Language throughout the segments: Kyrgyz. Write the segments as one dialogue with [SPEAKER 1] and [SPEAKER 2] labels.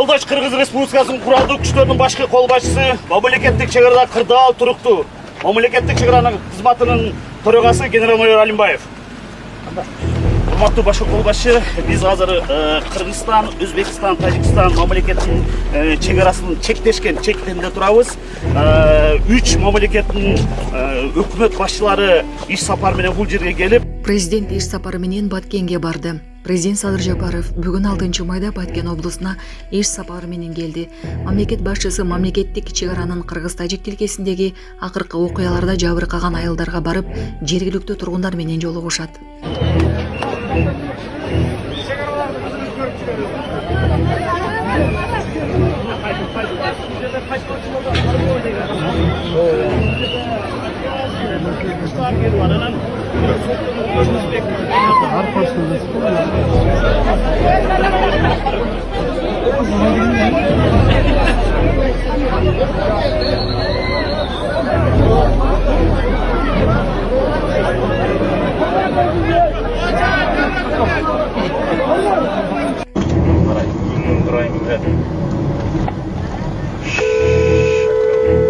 [SPEAKER 1] Жолдош Кыргыз Республикасынын куралдуу күчтөрүнүн башкы кол башчысы мамлекеттик чек-арада кырдаал туруктуу мамлекеттик чек-аранын кызматынын төрагасы генерал-майор Алимбаев. Урматтуу башкы кол башчы, биз азыр Кыргызстан, Өзбекстан, Тажикстан мамлекетинин чек-арасын чектешкен чектенде турабыз. 3 мамлекеттин өкмөт башчылары иш сапар менен бул жерге келип,
[SPEAKER 2] Президент иш сапары менен Баткенге барды. Президент Садыр Жапаров бүгүн 6 майда Баткен облусуна иш сапары менен келди. Мамлекет башчысы мамлекеттик чек-аранын Кыргыз-Тажик тилкесиндеги акыркы окуяларда жабыркаган айылдарга барып, жергиликтүү тургундар менен жолугушат.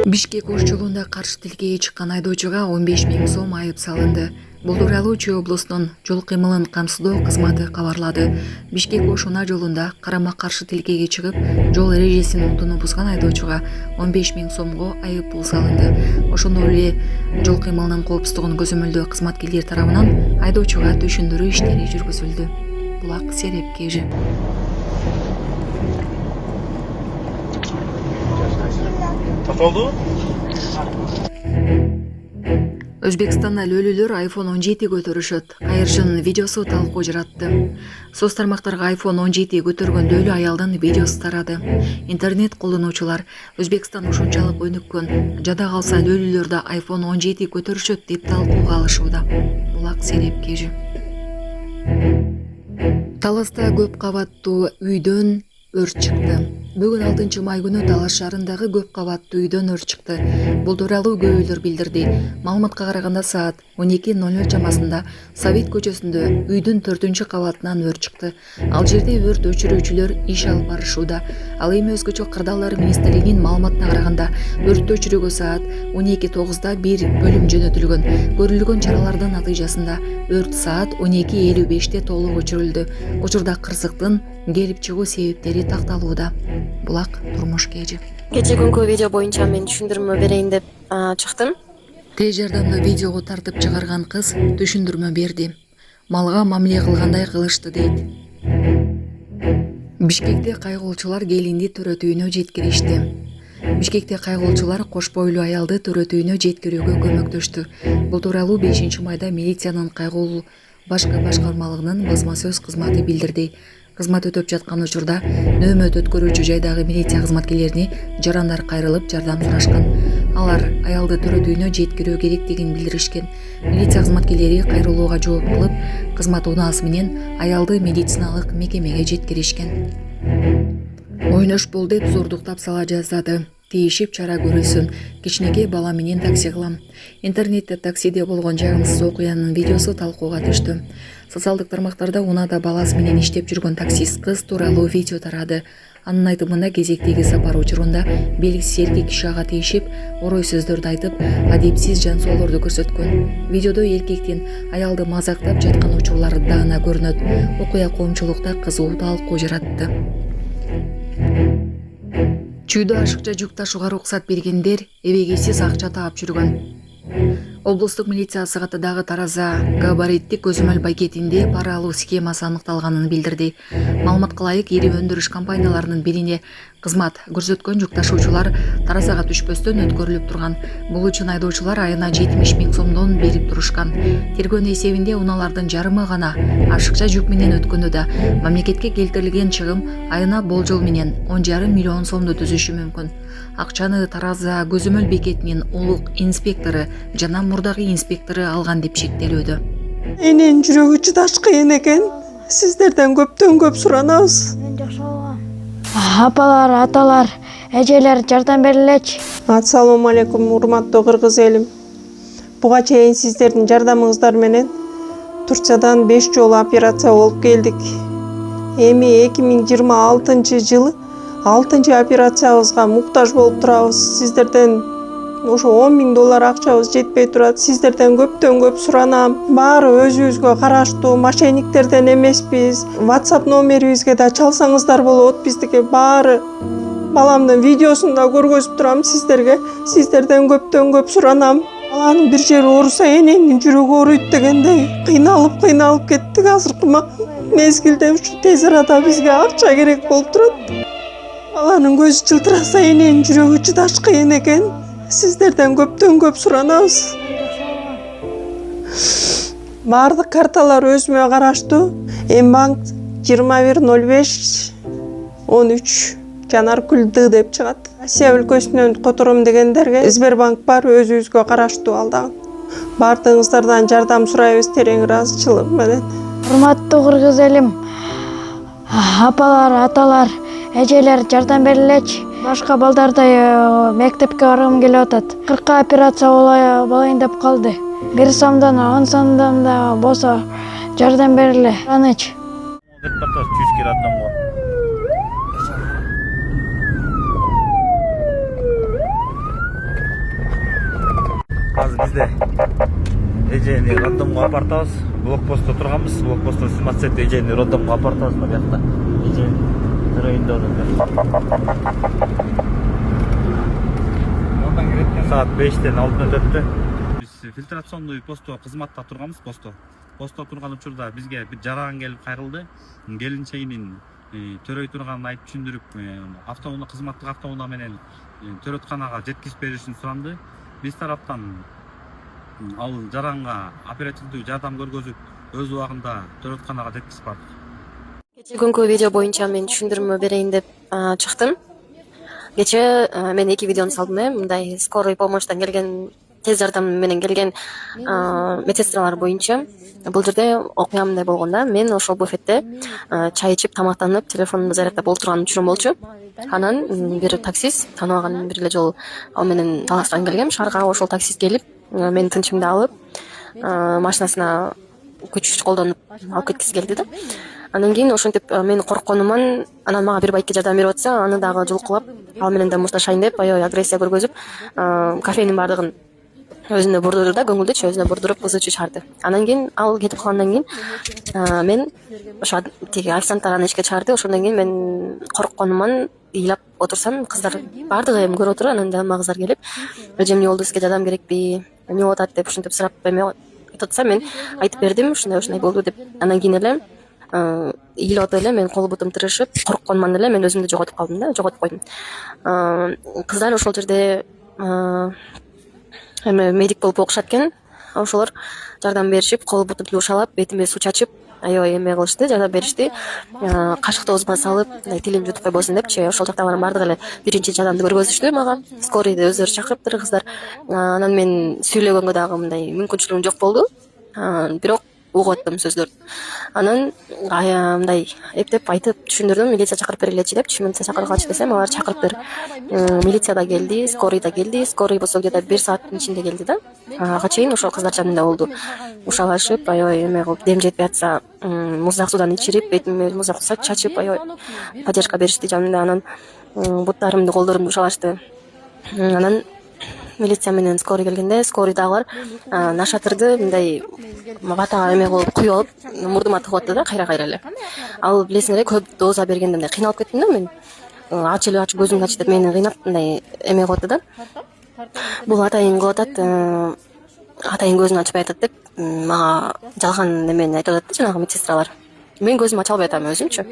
[SPEAKER 2] Бишкек ош жолунда каршы тилкеге чыккан айдоочуга 15 000 сом айып салынды. Бул тууралуу Чүй облусунун жол кыймылын камсыздоо кызматы кабарлады. Бишкек ош унаа жолунда карама каршы тилкеге чыгып, жол эрежесин утуну бузган айдоочуга 15 000 сомго айып пул салынды. Ошондой эле жол кыймылынын коопсуздугун көзөмөлдөө кызматкерлер тарабынан айдоочуга төшүндүрүү иштери жүргүзүлдү. Булак Сереп КЖ. Өзбекстанда лөлүлөр iPhone 17 көтөрүшөт. Кайырчынын видеосу талкуу жаратты. Соц тармактарга iPhone 17 көтөргөн лөлү аялдын видеосу тарады. Интернет колдонуучулар Өзбекстан ушунчалык өнүккөн, жада калса лөлүлөрдө iPhone 17 көтөрүшөт деп талкууга алышууда. Булак Сереп КЖ. Таласта көп кабаттуу үйдөн өрт чыкты. Бүгүн 6 май күнү Талас шаарындагы көп кабаттуу үйдөн өрт чыкты. Бул тууралуу көбөлөр билдирди. Маалыматка караганда саат 12:00 чамасында Совет көчөсүндө үйдүн 4 кабатынан өрт чыкты. Ал жерде өрт өчүрүүчүлөр иш алып барышууда. Ал эми өзгөчө кырдаалдар министрлигинин маалыматына караганда өрт өчүрүүгө саат 12:09 бир бөлүм жөнөтүлгөн. Көрүлгөн чаралардын натыйжасында өрт саат 12:55 толук өчүрүлдү. Учурда кырсыктын келип чыгуу себептери такталууда. Булак Турмуш КЖ.
[SPEAKER 3] Кече күнкү видео боюнча мен түшүндүрмө берейин деп чыктым.
[SPEAKER 2] Тез жардамда видеого тартып чыгарган кыз түшүндүрмө берди. Малга мамиле кылгандай кылышты дейт. Бишкекте кайгылуучулар келинди төрөтүүнө жеткиришти. Бишкекте кайгылуучулар кош бойлуу аялды төрөтүүнө жеткирүүгө көмөктөштү. Бул тууралуу 5 майда милициянын кайгылуу башкы башкармалыгынын басма сөз кызматы билдирди. Кызмат өтөп жаткан учурда нөөмөт өткөрүүчү жайдагы милиция кызматкерлерине жарандар кайрылып жардам сурашкан. Алар аялды төрөтүүнө жеткирүү керектигин билдиришкен. Милиция кызматкерлери кайрылууга жооп кылып, кызмат унаасы менен аялды медициналык мекемеге жеткиришкен. Ойнош бол деп зордуктап сала жаздады. Тийишип чара көрүлсүн. Кичинекей бала менен такси кылам. Интернетте таксиде болгон жагымсыз окуянын видеосу талкууга түштү. Социалдык тармактарда унаада баласы менен иштеп жүргөн таксист кыз тууралуу видео тарады. Анын айтымында кезектеги сапар учурунда белгисиз эркек киши ага тийишип, орой сөздөрдү айтып, адепсиз жан соолорду көрсөткөн. Видеодо эркектин аялды мазактап жаткан учурлары даана көрүнөт. Окуя коомчулукта кызуу талкуу жаратты. Чүйдө ашыкча жүк ташууга уруксат бергендер эбегейсиз акча таап жүргөн. Облустук милиция сагатыдагы тараза габариттик көзөмөл пакетинде пара алуу схемасы аныкталганын билдирди. Маалыматка ылайык, ири өндүрүш компанияларынын бирине кызмат көрсөткөн жүк ташуучулар таразага түшпөстөн өткөрүлүп турган. Бул үчүн айдоочулар айына 70 000 сомдон берип турушкан. Тергөөнүн эсебинде унаалардын жарымы гана ашыкча жүк менен өткөндө да мамлекетке келтирилген чыгым айына болжол менен 10,5 миллион сомду түзүшү мүмкүн. Акчаны тараза көзөмөл бекетинин улук инспектору жана мурдагы инспектору алган деп шектелүүдө.
[SPEAKER 4] Эненин жүрөгү чыдаш кыйын экен. Сиздерден көптөн көп суранабыз.
[SPEAKER 5] Апалар, аталар, эжелер жардам берилечи.
[SPEAKER 4] Ассалому алейкум, урматтуу кыргыз элим. Буга чейин сиздердин жардамыңыздар менен Турциядан 5 жолу операция болуп келдик. Эми 2026 жылы 6 операциябызга муктаж болуп турабыз. Сиздерден ошо $10.000 акчабыз жетпей турат. Сиздерден көптөн көп суранам. Баары өзүбүзгө караштуу, мошенниктерден эмеспиз. WhatsApp номерибизге да чалсаңыздар болот. Биздики баары баламдын видеосун да көргөзүп турам сиздерге. Сиздерден көптөн көп суранам. Баланын бир жери ооруса эненин жүрөгү ооруйт дегендей кыйналып кеттик. Азыркы мезгилде ушу тез арада бизге акча керек болуп турат. Баланын көзү жылтыраса эненин жүрөгү чыдаш кыйын экен. Сиздерден көптөн көп суранабыз. Баардык карталар өзүмө караштуу. Мбанк 210513 Жанаркүл Д деп чыгат. Россия өлкөсүнөн котором дегендерге Сбербанк бар, өзүбүзгө караштуу ал дагы. Баардыгыңыздардан жардам сурайбыз терең ыраазычылык менен.
[SPEAKER 5] Урматтуу кыргыз элим, апалар, аталар, эжелер жардам берилечи. Башка балдардай мектепке баргым келип атат. 40 операция болайын деп калды. 1 сомдон 10 сомдон да болсо жардам бериле. Аныч.
[SPEAKER 6] Азыр бизде эжени роддомго алып бартабыз. Блокпостто турганбыз. Блокпосттон сыматсет эжени роддомго алып бартабыз. Мына жакта эжени тирейинде отурат. Саат 5-тен 6-4-тө биз фильтрационный постто кызматта турганбыз. Постто турган учурда бизге бир жаран келип кайрылды. Келинчегинин төрөй турганын айтып түшүндүрүп, автоунаа кызматтык автоунаа менен төрөтканага жеткизип беришин суранды. Биз тараптан ал жаранга оперативдүү жардам көргөзүп, өз убагында төрөтканага жеткизип бардык.
[SPEAKER 3] Кече күнкү видео боюнча мен түшүндүрмө берейин деп чыктым. Кече мен 2 видеону салдым. Мындай скорый помощьтан келген, тез жардам менен келген медсестралар боюнча. Бул жерде окуя мындай болгондо, мен ошол буфетте чай ичип, тамактанып, телефонумду заряддап отурган учурум болчу. Анан бир таксист, тааныбаган бир эле жол ал менен талаштан келгем. Шаарга ошол таксист келип, менин тынчымды алып, машинасына күч колдонуп алып кеткиси келди да. Анан кийин ошентип мен коркконуман, анан мага бир байке жардам берип атса, аны дагы жулкулап, ал менен да мушташайын деп, аябай агрессия көргөзүп, кафенин бардыгын өзүнө бурдурду да, көңүлдүчү өзүнө бурдуруп кызычы чыгарды. Анан кийин ал кетип калгандан кийин мен ошо тиги официанттар аны ичке чыгарды. Ошондон кийин мен коркконуман ыйлап отурсам, кыздар бардыгы эми көрүп отуруп, анан жаныма кыздар келип, эже эмне болду, сизге жардам керекпи, эмне болуп атат деп ушинтип сурап эме айтып атса, мен айтып бердим, ушундай болду деп. Анан кийин эле ыйлап атып эле мен кол бутум тырышып, коркконуман эле мен өзүмдү жоготуп калдым да, жоготуп койдум. Кыздар ошол жерде эме медик болуп окушат экен. Ошолор жардам беришип, кол бутум жуушалап, бетиме суу чачып, аябай эме кылышты, жардам беришти. Кашыкты оозума салып, тилим жутуп койбосун депчи, ошол жактагылардын бардыгы эле биринчи жардамды көргөзүштү мага. Скорыйды өздөрү чакырыптыр кыздар. Анан мен сүйлөгөнгө дагы мындай мүмкүнчүлүгүм жок болду. Бирок угуп аттым сөздөрдү. Анан мындай эптеп айтып түшүндүрдүм, милиция чакырып бергилечи деп. Милиция чакыргылачы десем, алар чакырыптыр. Милиция да келди, скорый да келди. Скорый болсо где-то 1 сааттын ичинде келди да. Ага чейин ошол кыздар жанында болду. Ушалашып, аябай эме кылып, дем жетпей атса, муздак суудан ичирип, бетиме муздак суу чачып, аябай поддержка беришти жанында. Анан буттарымды, колдорумду ушалашты. Анан милиция менен скорый келгенде, скорыйдагылар нашатырды мындай батага эме кылып куюп алып, мурдума тыгып атты да, кайра эле. Ал билесиң эле, көп доза бергенде мындай кыйналып кеттим да мен. Ач көзүңдү ач деп мени кыйнап мындай эме кылып атты да. Бул атайын кылып атат, атайын көзүн ачпай атат деп мага жалган эмени айтып атат да жанагы медсестралар. Мен көзүмү ача албай атам өзүмчү.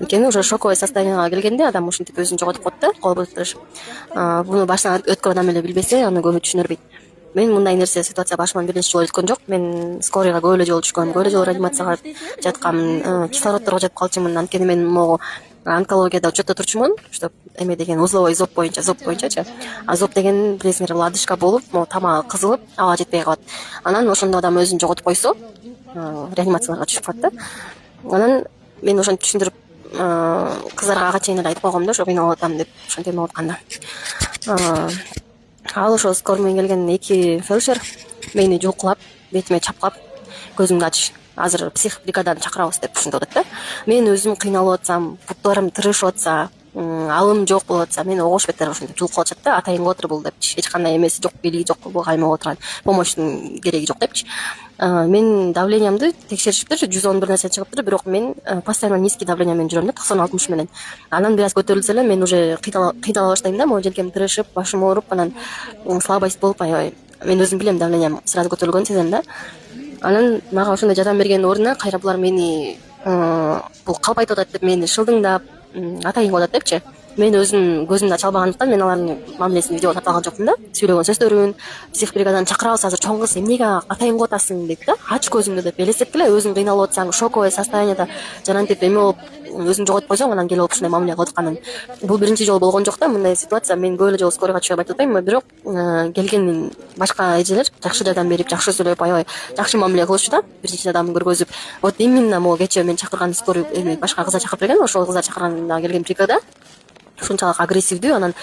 [SPEAKER 3] Анткени уже шоковый состоянияга келгенде адам ушинтип өзүн жоготуп коет да, кол бутуш. Буну башынан өткөн адам эле билбесе, аны көбү түшүнөрбөйт. Мен мындай нерсе ситуация башыман биринчи жолу өткөн жок. Мен скорыйга көп эле жолу түшкөм, көп эле жолу реанимацияга жаткам, кислородторго жатып калчумун. Анткени мен могу онкологияда учетто турчумун, что эме деген узловой зоб боюнчачы. А зоб деген билесиңер, бул адышка болуп, могу тамагы кызылып, ага жетпей калат. Анан ошондо адам өзүн жоготуп койсо, реанимацияларга түшүп калат да. Анан мен ошентип түшүндүрүп, кыздарга ага чейин эле айтып койгом да, ошо кыйналып атам деп, ошентип эме атканда. Ал ошо скорый менен келген 2 фельдшер мени жулкулап, бетиме чапкап, көзүмдү ач, азыр псих бригаданы чакырабыз деп ушинтип атат да. Мен өзүм кыйналып атсам, буттарым тырышып атса, алым жок болуп атса мени огош беттер ошентип жулкуп атышат да, атайынга отур бул депчи. Эч кандай эмеси жок, бийлиги жок, бул каймага отурган помощтун кереги жок депчи. Мен давлениямды текшеришиптир, 111 нерсе чыгыптыр, бирок мен постоянно низкий давление менен жүрөм да, 90-60 менен. Анан бир аз көтөрүлсө эле мен уже кыйдала баштайм да, могу желкем тырышып, башым ооруп, анан слабость болуп, аябай мен өзүм билем давлениям сразу көтөрүлгөнүн сезем да. Анан мага ошондой жардам берген ордуна кайра булар мени бул калбайт атат деп мени шылдыңдап атайынга атат депчи. Мен өзүм көзүмдү ача албагандыктан мен алардын мамилесин видеого тартып алган жокмун да. Сүйлөгөн сөздөрүн, психбригаданы чакырабыз азыр чоң кыз, эмнеге атайынга атасың дейт да. Ач көзүңдү деп элестеткиле, өзүң кыйналып атсаң, шоковый состоянияда жанантип эме болуп өзүң жоготуп койсоң, анан келип ушундай мамиле кылып атканын. Бул биринчи жолу болгон жок да, мындай ситуация. Мен көп эле жолу скорыйга түшүп айтып атпаймынбы, бирок келген башка эжелер жакшы жардам берип, жакшы сүйлөп, аябай жакшы мамиле кылышчу да, биринчи жардамын көргөзүп. Вот именно могу кечээ мен чакырган скорый башка кыздар чакырып берген, ошол кыздар чакырганда келген бригада ушунчалык агрессивдүү, анан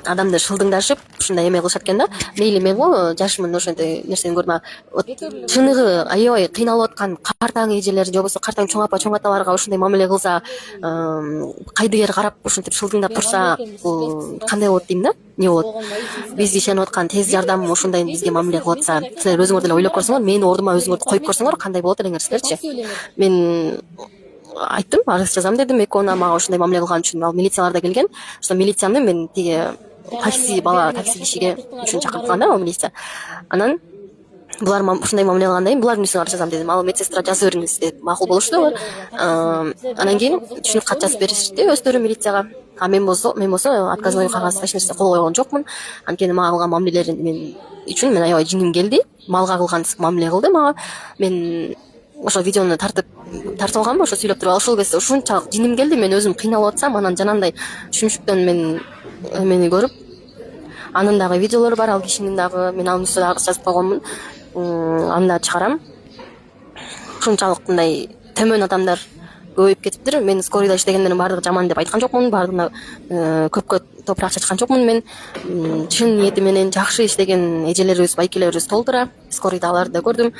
[SPEAKER 3] адамды шылдыңдашып ушундай эме кылышат экен да. Мейли мен го жашмын, ошондой нерсени көрдүм. Вот чыныгы аябай кыйналып аткан картаң эжелер же болбосо картаң чоң апа чоң аталарга ушундай мамиле кылса, кайдыгер карап ушинтип шылдыңдап турса, бул кандай болот дейм да? Не болот? Биз ишенип аткан тез жардам ушундай бизге мамиле кылып атса, силер өзүңөр деле ойлоп көрсөңөр, менин ордума өзүңөрдү коюп көрсөңөр кандай болот элеңер силерчи? Мен айттым, арыз жазам дедим, экөөнө мага ушундай мамиле кылган үчүн. Ал милициялар да келген. Ошо милицияны мен тиги такси кишиге үчүн чакырып калган да, ал милиция. Анан булар ушундай мамиле кылгандан кийин булардын үстүнө арыз жазам дедим. Ал медсестра жазып бериңиз деп макул болушту алар. Анан кийин түшүнүк кат жазып беришти өздөрү милицияга. А мен болсо отказной кагаз эч нерсе кол койгон жокмун. Анткени мага кылган мамилелери мен үчүн мен аябай жиңим келди. Малга кылган мамиле кылды мага. Мен ошо видеону тартып алганмын, ошо сүйлөп туруп ошол кезде ушунчалык жиним келди, мен өзүм кыйналып атсам, анан жанагындай түшүнүктөн мен мени көрүп, анын дагы видеолору бар, ал кишинин дагы, мен анын үстүнө арыз жазып койгонмун, аны да чыгарам. Ушунчалык мындай төмөн адамдар көбөйүп кетиптир. Мен скорыйда иштегендердин баардыгы жаман деп айткан жокмун, баардыгына көпкө топурак чачкан жокмун. Мен чын ниети менен жакшы иштеген эжелерибиз, байкелерибиз толтура, скорыйда аларды да көрдүм.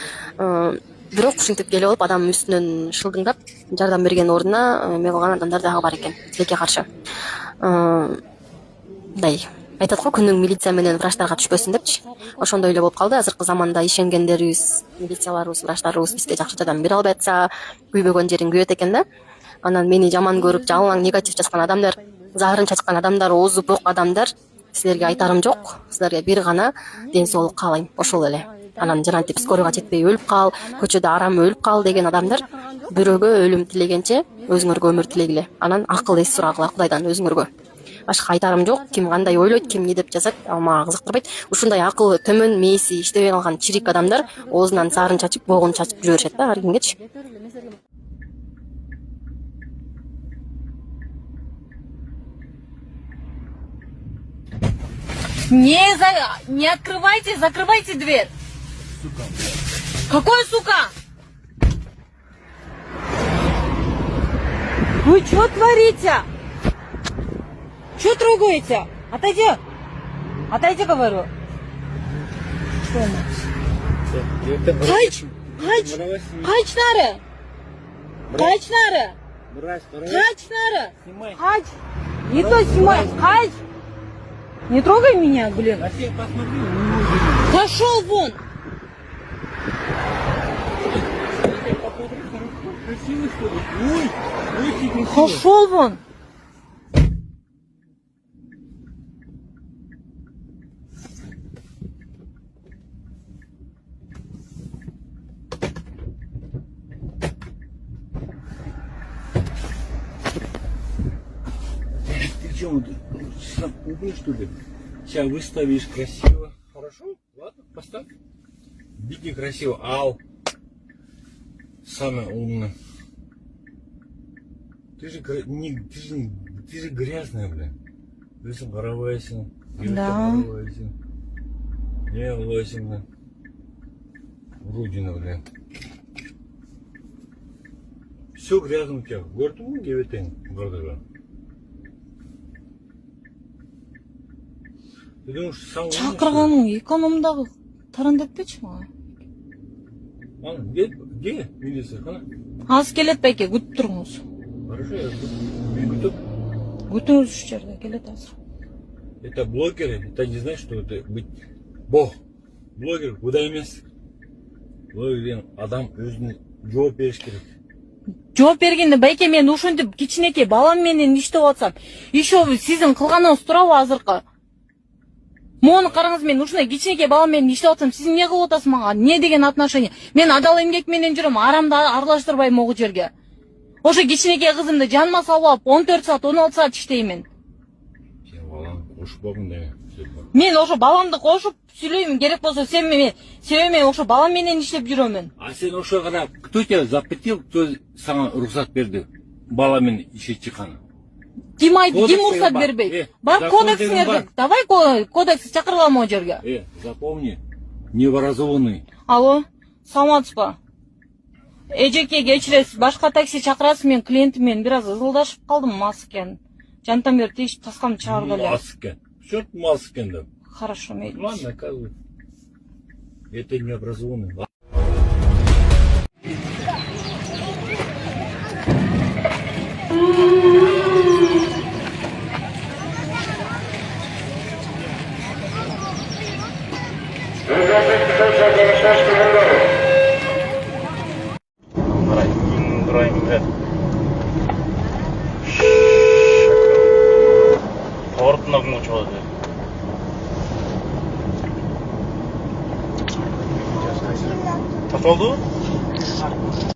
[SPEAKER 3] Бирок ушинтип келип алып адамдын үстүнөн шылдыңдап жардам берген ордуна эме кылган адамдар дагы бар экен, тилекке каршы. Мындай айтат го, күнүң милиция менен врачтарга түшпөсүн депчи. Ошондой эле болуп калды. Азыркы заманда ишенгендерибиз, милицияларыбыз, врачтарыбыз бизге жакшы жардам бере албай атса, күйбөгөн жерин күйөт экен да. Анан мени жаман көрүп, жалаң негатив жазган адамдар, зарын чачкан адамдар, оозу бок адамдар, силерге айтарым жок. Силерге бир гана ден соолук каалайм, ошол эле. Анан жанантип скорыйга жетпей өлүп кал, көчөдө арам өлүп кал деген адамдар бирөөгө өлүм тилегенче өзүңөргө өмүр тилегиле. Анан акыл эс сурагыла Кудайдан өзүңөргө. Башка айтарым жок. Ким кандай ойлойт, ким эмне деп жазат, ал мага кызыктырбайт. Ушундай акылы төмөн, мээси иштебей калган чирик адамдар оозунан зарын чачып, богун чачып жүрө беришет да ар кимгечи.
[SPEAKER 7] Не открывайте, закрывайте дверь. Сука. Какой сука? Вы что творите? Что трогаете? Отойди. Отойди, говорю. Kaç. Kaç nara. Kaç nara. Kaç nара. Kaç. Не то снимай. Kaç. Не трогай меня, блин. Пошел вон. Пошел вон.
[SPEAKER 8] Ты что, сам умный, что ли? Сейчас выставишь красиво. Хорошо? Ладно, поставь. Беги красиво. Ау. Самое умное. Ты же грязная, бля. Ты же боровайся.
[SPEAKER 7] Да.
[SPEAKER 8] Не Лосина. Рудина, бля. Все грязно у тебя. Gördün mü gevetin burada?
[SPEAKER 7] Чакырганың экономдагы тарандатпечи мага.
[SPEAKER 8] Где милиция?
[SPEAKER 7] Аз келет байке, күтүп туруңуз.
[SPEAKER 8] Хорошо, я күтүп.
[SPEAKER 7] Бүтүңүз ушул жерде келет азыр.
[SPEAKER 8] Это блогеры, это не значит, что это быть бог. Блогер куда емес. Блогер деген адам өзүнө жооп бериш керек.
[SPEAKER 7] Жооп бергенде байке мен ошентип кичинекей балам менен иштеп атсам, еще сиздин кылганыңыз туурабы азыркы? Мону караңыз, мен ушундай кичинекей балам менен иштеп атсам, сиз эмне кылып атасыз мага? Эмне деген отношение? Мен адал эмгек менен жүрөм, арамды аралаштырбайм могу жерге. Ошо кичинекей кызымды жаныма салып алып 14 саат, 16 саат иштеймин.
[SPEAKER 8] Сен баланы кошуп болгон деген.
[SPEAKER 7] Мен ошо баламды кошуп сүйлөйм, керек болсо сен мен себеби ошо балам менен иштеп жүрөмүн.
[SPEAKER 8] А сен ошо кара кто тебя запретил, кто сага уруксат берди? Бала менен ише чыкканы.
[SPEAKER 7] Ким айтты, ким
[SPEAKER 8] Кодекс
[SPEAKER 7] уруксат
[SPEAKER 8] бар.
[SPEAKER 7] бербейт? Бар
[SPEAKER 8] закон
[SPEAKER 7] кодексиңерди.
[SPEAKER 8] бар.
[SPEAKER 7] Давай кодексти чакыргыла могу жерге.
[SPEAKER 8] Запомни, необразованный.
[SPEAKER 7] Алло, саламатсызбы? Эжеке кечиресиз, башка такси чакырасыз, мен клиентим менен бир аз ызылдашып калдым, мас экен. Жантан бери тийип таскамды чыгарып эле.
[SPEAKER 8] Мас экен. Чёрт мас экен да.
[SPEAKER 7] Хорошо, мейли.
[SPEAKER 8] Ладно, наказывай. Это необразованный.
[SPEAKER 1] Поворотына кім чыгады? Тартып алды?